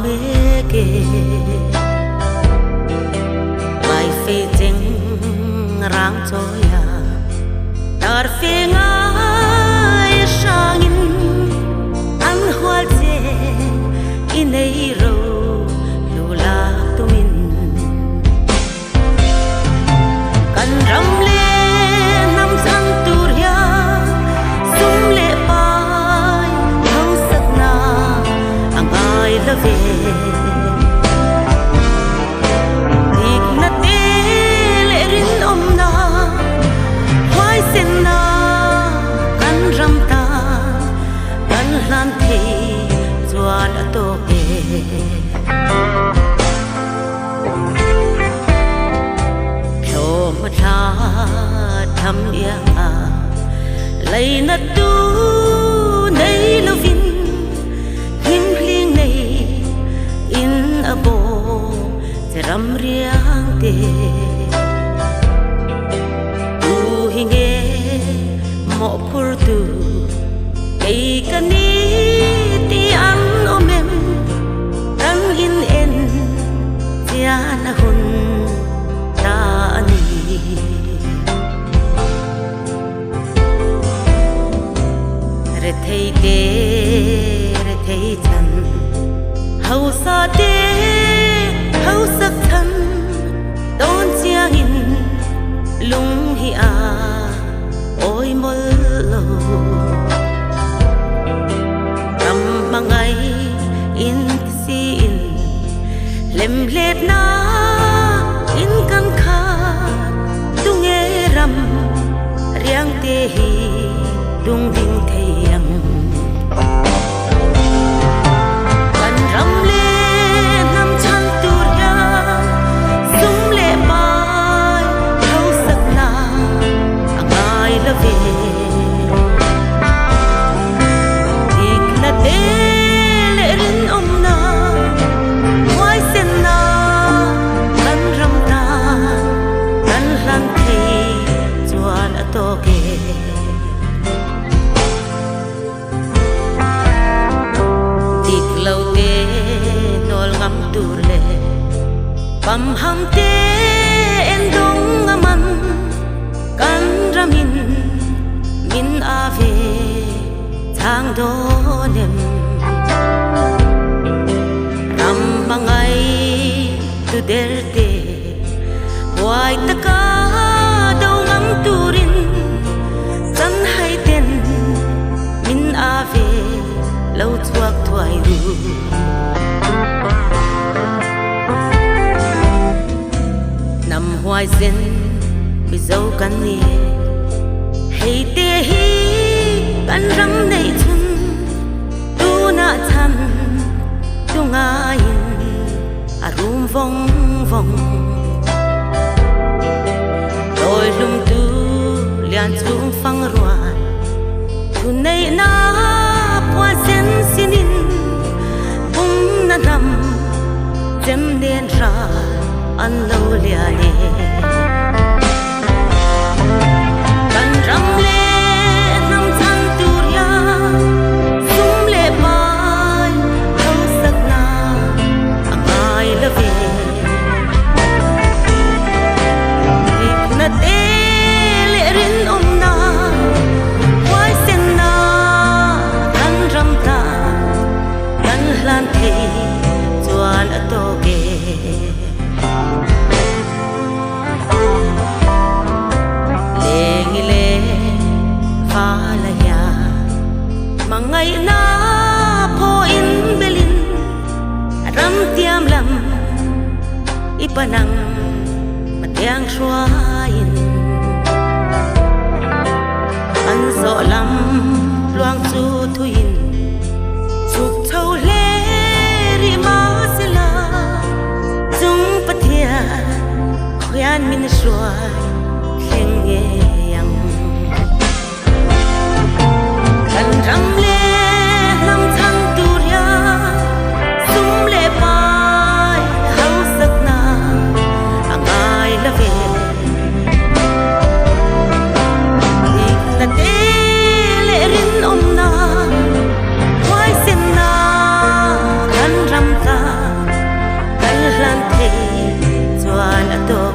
mê kề lại phê chênh ráng trôi à dar phê ngái sang in ăn hoa chê in ấy râu lù la tu min cần rắm lên năm tháng tu ria sum lệ bay thâu sắc na ang ai la về lan thi chua đã tô bề theo mà tha thầm yên à lấy nát tu nay lâu vin him liêng này in a bo sẽ ram riang tê tu hinge mo pur tu ei kani ti an omem rang in en tia na hun ta ani re thei chan hau sa te hau sak than don chia in lung hi a oi mol lo mangai in si in lem let na in kan kha tung e ram riang te hi dung ding theyang kan ram le nam chan tur ya sum le bai thau sak na angai la ve bam ham te en dong aman kan ramin min ave thang do nem ram mangai tu del te wai ta ka do ngam turin chan hai ten min ave lo chuak thuai ru nằm hoài xin bị dấu cắn ni hay tê hi cắn răng này chân tu na chân tu ngài rum vong vong đôi lum tu liền xuống phăng ruột tu này na qua sen sinin bung na nằm chém đen ra an lâu lia nè kan ram le nam chan tu ya sum le bai thâu sak na angai la ve ik na te le rin om na wai sen na kan ram ta kan hlan the chuan a to ke mangai na po in belin ram tiam lam ipanang matiang shuain an zo lam luang chu thuin chuk thâu le ri ma sila chung pathia khyan min shuai kheng ye yang kan ram le nam chan tu ria sum le bai hau sak na angai la ve ik na te le rin om na là tôi